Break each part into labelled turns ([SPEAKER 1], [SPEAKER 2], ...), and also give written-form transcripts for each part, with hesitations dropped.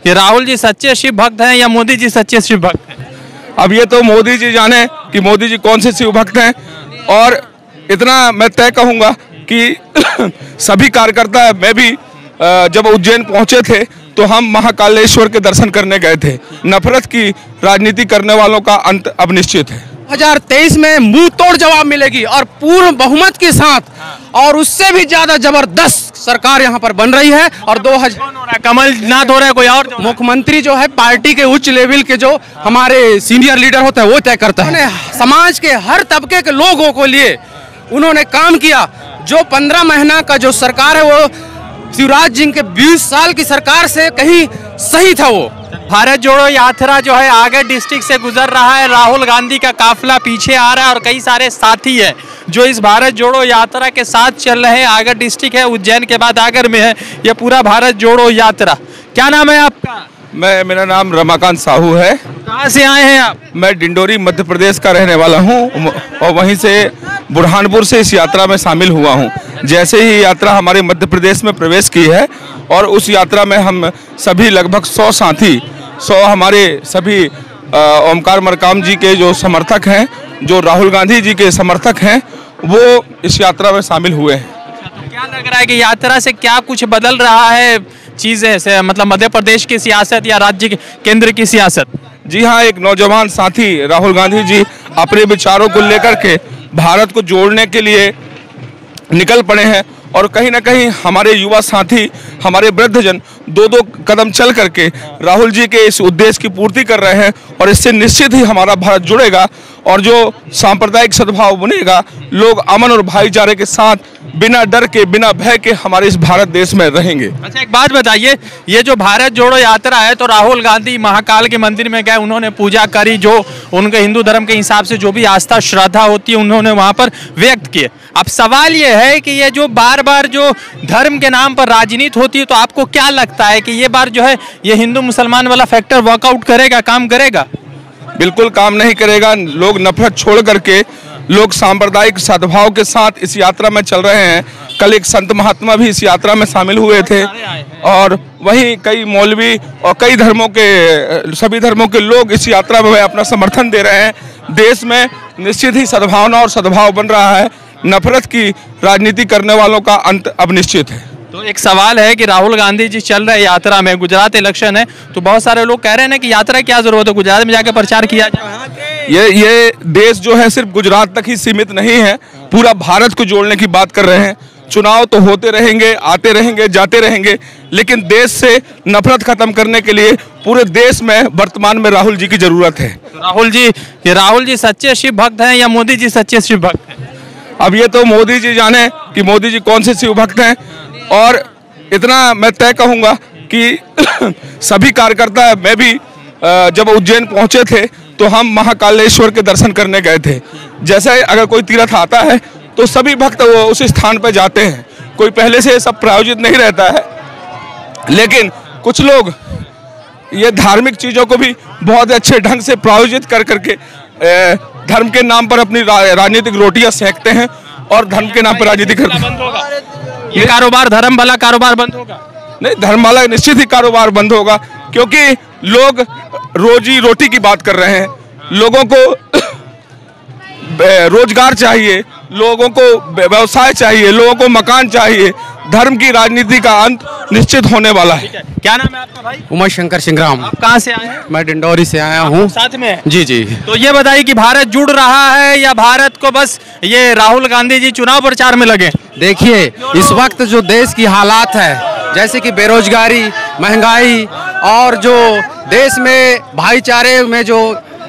[SPEAKER 1] कि राहुल जी सच्चे शिव भक्त हैं या मोदी जी सच्चे शिव भक्त हैं?
[SPEAKER 2] अब ये तो मोदी जी जाने कि मोदी जी कौन से शिव भक्त हैं। और इतना मैं तय कहूँगा कि सभी कार्यकर्ता, मैं भी जब उज्जैन पहुंचे थे तो हम महाकालेश्वर के दर्शन करने गए थे। नफरत की राजनीति करने वालों का अंत अब निश्चित है।
[SPEAKER 3] 2023 में मुंह तोड़ जवाब मिलेगी और पूर्ण बहुमत के साथ, और उससे भी ज्यादा जबरदस्त सरकार यहाँ पर बन रही है। और 2000
[SPEAKER 1] कमलनाथ हो रहा है, कोई और
[SPEAKER 3] मुख्यमंत्री जो है पार्टी के उच्च लेवल के जो हमारे सीनियर लीडर होते हैं वो तय करता है। समाज के हर तबके के लोगों को लिए उन्होंने काम किया। जो 15 महीना का जो सरकार है वो शिवराज जी के 20 साल की सरकार से कहीं सही था। वो
[SPEAKER 1] भारत जोड़ो यात्रा जो है आगर डिस्ट्रिक्ट से गुजर रहा है। राहुल गांधी का काफिला पीछे आ रहा है और कई सारे साथी है जो इस भारत जोड़ो यात्रा के साथ चल रहे हैं। आगर डिस्ट्रिक्ट है, उज्जैन के बाद आगर में है ये पूरा भारत जोड़ो यात्रा। क्या नाम है आपका?
[SPEAKER 2] मेरा नाम रमाकांत साहू है।
[SPEAKER 1] कहाँ से आए हैं आप?
[SPEAKER 2] मैं डिंडोरी मध्य प्रदेश का रहने वाला हूँ और वहीं से बुरहानपुर से इस यात्रा में शामिल हुआ हूँ। जैसे ही यात्रा हमारे मध्य प्रदेश में प्रवेश की है और उस यात्रा में हम सभी लगभग 100 साथी, 100 हमारे सभी ओमकार मरकाम जी के जो समर्थक हैं, जो राहुल गांधी जी के समर्थक हैं, वो इस यात्रा में शामिल हुए हैं।
[SPEAKER 1] तो क्या लग रहा है कि यात्रा से क्या कुछ बदल रहा है चीज़ें से, मतलब मध्य प्रदेश की सियासत या राज्य केंद्र की सियासत?
[SPEAKER 2] जी हाँ, एक नौजवान साथी राहुल गांधी जी अपने विचारों को लेकर के भारत को जोड़ने के लिए निकल पड़े हैं और कहीं ना कहीं हमारे युवा साथी, हमारे वृद्धजन 2-2 कदम चल करके राहुल जी के इस उद्देश्य की पूर्ति कर रहे हैं। और इससे निश्चित ही हमारा भारत जुड़ेगा और जो सांप्रदायिक सद्भाव बनेगा, लोग अमन और भाईचारे के साथ बिना डर के, बिना भय के हमारे इस भारत देश में रहेंगे।
[SPEAKER 1] अच्छा, एक बात बताइए, ये जो भारत जोड़ो यात्रा है तो राहुल गांधी महाकाल के मंदिर में गए, उन्होंने पूजा करी, जो उनके हिंदू धर्म के हिसाब से जो भी आस्था श्रद्धा होती है उन्होंने वहां पर व्यक्त किए। अब सवाल ये है कि ये जो बार बार जो धर्म के नाम पर राजनीति होती है, तो आपको क्या लगता है कि ये बार जो है ये हिंदू मुसलमान वाला फैक्टर वर्कआउट करेगा, काम करेगा?
[SPEAKER 2] बिल्कुल काम नहीं करेगा। लोग नफरत छोड़ करके, लोग सांप्रदायिक सद्भाव के साथ इस यात्रा में चल रहे हैं। कल एक संत महात्मा भी इस यात्रा में शामिल हुए थे और वहीं कई मौलवी और कई धर्मों के, सभी धर्मों के लोग इस यात्रा में अपना समर्थन दे रहे हैं। देश में निश्चित ही सद्भावना और सद्भाव बन रहा है। नफरत की राजनीति करने वालों का अंत अब निश्चित है।
[SPEAKER 1] तो एक सवाल है कि राहुल गांधी जी चल रहे यात्रा में, गुजरात इलेक्शन है, तो बहुत सारे लोग कह रहे हैं कि यात्रा क्या जरूरत है, गुजरात में जाकर प्रचार किया जाए।
[SPEAKER 2] ये देश जो है सिर्फ गुजरात तक ही सीमित नहीं है, पूरा भारत को जोड़ने की बात कर रहे हैं। चुनाव तो होते रहेंगे, आते रहेंगे, जाते रहेंगे, लेकिन देश से नफरत खत्म करने के लिए पूरे देश में वर्तमान में राहुल जी की जरूरत है।
[SPEAKER 1] तो राहुल जी सच्चे शिव भक्त हैं या मोदी जी सच्चे शिव भक्त हैं?
[SPEAKER 2] अब ये तो मोदी जी जाने कि मोदी जी कौन से शिव भक्त हैं। और इतना मैं तय कहूँगा कि सभी कार्यकर्ता, मैं भी जब उज्जैन पहुंचे थे तो हम महाकालेश्वर के दर्शन करने गए थे। जैसे अगर कोई तीर्थ आता है तो सभी भक्त वो उस स्थान पर जाते हैं। कोई पहले से सब प्रायोजित नहीं रहता है, लेकिन कुछ लोग ये धार्मिक चीज़ों को भी बहुत अच्छे ढंग से प्रायोजित कर करके धर्म के नाम पर अपनी राजनीतिक रोटियां सेकते हैं और धर्म के नाम पर राजनीति करते हैं।
[SPEAKER 1] ये कारोबार, धर्म वाला कारोबार बंद होगा?
[SPEAKER 2] नहीं, धर्म वाला निश्चित ही कारोबार बंद होगा, क्योंकि लोग रोजी रोटी की बात कर रहे हैं। लोगों को रोजगार चाहिए, लोगों को व्यवसाय चाहिए, लोगों को मकान चाहिए। धर्म की राजनीति का अंत निश्चित होने वाला है।
[SPEAKER 1] क्या नाम है आपका भाई?
[SPEAKER 3] उमा शंकर सिंग्राम।
[SPEAKER 1] आप कहाँ से आए हैं?
[SPEAKER 3] मैं डिंडोरी से आया हूँ।
[SPEAKER 1] साथ में?
[SPEAKER 3] जी जी।
[SPEAKER 1] तो ये बताइए कि भारत जुड़ रहा है या भारत को बस ये राहुल गांधी जी चुनाव प्रचार में लगे?
[SPEAKER 3] देखिए, इस वक्त जो देश की हालात है, जैसे कि बेरोजगारी, महंगाई और जो देश में भाईचारे में जो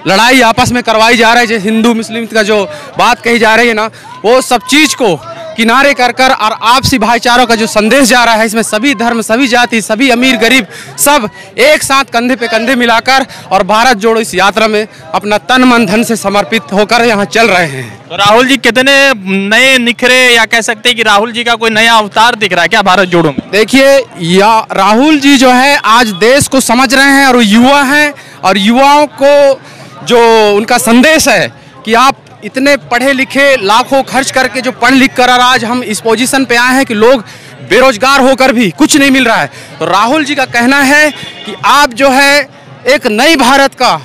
[SPEAKER 3] लड़ाई आपस में करवाई जा रही है, जैसे हिंदू मुस्लिम का जो बात कही जा रही है ना, वो सब चीज को किनारे कर कर और आपसी भाईचारों का जो संदेश जा रहा है, इसमें सभी धर्म, सभी जाति, सभी अमीर गरीब सब एक साथ कंधे पे कंधे मिलाकर और भारत जोड़ो इस यात्रा में अपना तन मन धन से समर्पित होकर यहाँ चल रहे हैं।
[SPEAKER 1] तो राहुल जी कितने नए निखरे, या कह सकते हैं कि राहुल जी का कोई नया अवतार दिख रहा है क्या भारत जोड़ो में?
[SPEAKER 3] देखिए, या राहुल जी जो है आज देश को समझ रहे हैं और वो युवा हैं, और युवाओं को जो उनका संदेश है कि आप इतने पढ़े लिखे, लाखों खर्च करके जो पढ़ लिख कर आज हम इस पोजीशन पे आए हैं कि लोग बेरोजगार होकर भी कुछ नहीं मिल रहा है। तो राहुल जी का कहना है कि आप जो है एक नई भारत का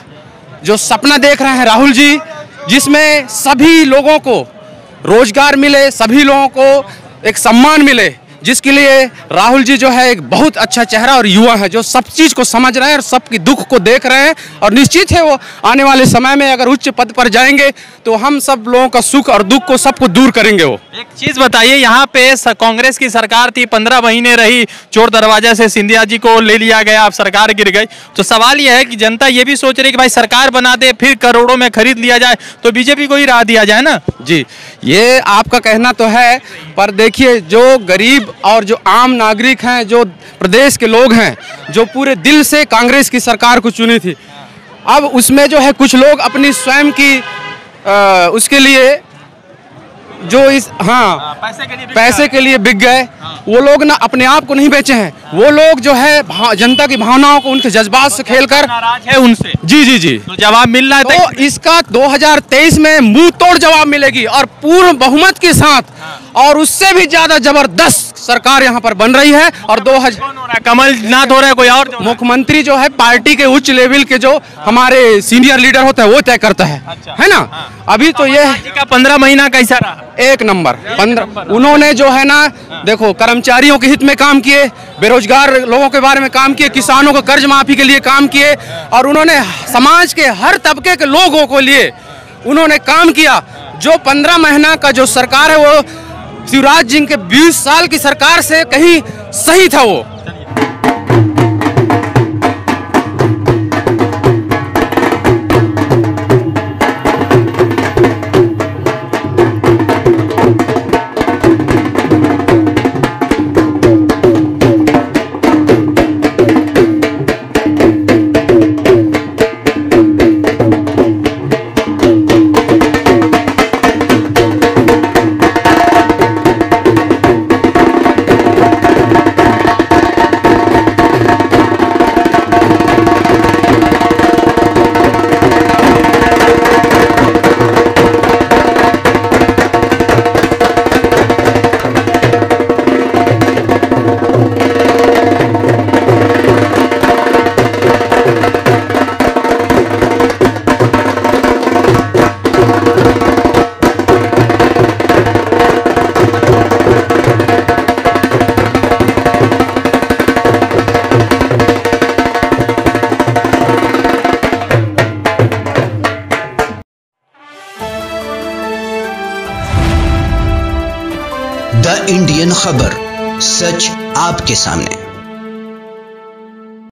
[SPEAKER 3] जो सपना देख रहे हैं राहुल जी, जिसमें सभी लोगों को रोजगार मिले, सभी लोगों को एक सम्मान मिले, जिसके लिए राहुल जी जो है एक बहुत अच्छा चेहरा और युवा है जो सब चीज़ को समझ रहे हैं और सबकी दुख को देख रहे हैं। और निश्चित है वो आने वाले समय में अगर उच्च पद पर जाएंगे तो हम सब लोगों का सुख और दुख को सबको दूर करेंगे। वो
[SPEAKER 1] एक चीज बताइए, यहाँ पे कांग्रेस की सरकार थी, 15 महीने रही, चोर दरवाजा से सिंधिया जी को ले लिया गया, अब सरकार गिर गई। तो सवाल यह है कि जनता ये भी सोच रही है कि भाई सरकार बना दे, फिर करोड़ों में खरीद लिया जाए, तो बीजेपी को ही राह दिया जाए ना।
[SPEAKER 3] जी, ये आपका कहना तो है, पर देखिए जो गरीब और जो आम नागरिक हैं, जो प्रदेश के लोग हैं, जो पूरे दिल से कांग्रेस की सरकार को चुनी थी, अब उसमें जो है कुछ लोग अपनी स्वयं की उसके लिए जो इस पैसे के लिए बिक गए। वो लोग ना अपने आप को नहीं बेचे हैं, वो लोग जो है जनता की भावनाओं को, उनके जज्बात से खेलकर
[SPEAKER 1] नाराज है उनसे।
[SPEAKER 3] जी जी जी,
[SPEAKER 1] तो जवाब मिलना है
[SPEAKER 3] तो इसका 2023 में मुंह तोड़ जवाब मिलेगी और पूर्ण बहुमत के साथ, और उससे भी ज्यादा जबरदस्त सरकार यहाँ पर बन रही है। और 2000
[SPEAKER 1] कमलनाथ हो रहा है, कोई और
[SPEAKER 3] मुख्यमंत्री जो है पार्टी के उच्च लेवल के जो हमारे सीनियर लीडर होता है वो तय करता है।
[SPEAKER 1] अच्छा,
[SPEAKER 3] है ना। अभी तो ये
[SPEAKER 1] 15 महीना कैसा रहा?
[SPEAKER 3] एक नंबर। 15 उन्होंने जो है ना, देखो कर्मचारियों के हित में काम किए, बेरोजगार लोगों के बारे में काम किए, किसानों को कर्ज माफी के लिए काम किए, और उन्होंने समाज के हर तबके के लोगों को लिए उन्होंने काम किया। जो 15 महीना का जो सरकार है वो शिवराज जी के 20 साल की सरकार से कहीं सही था वो।
[SPEAKER 4] द इंडियन खबर, सच आपके सामने।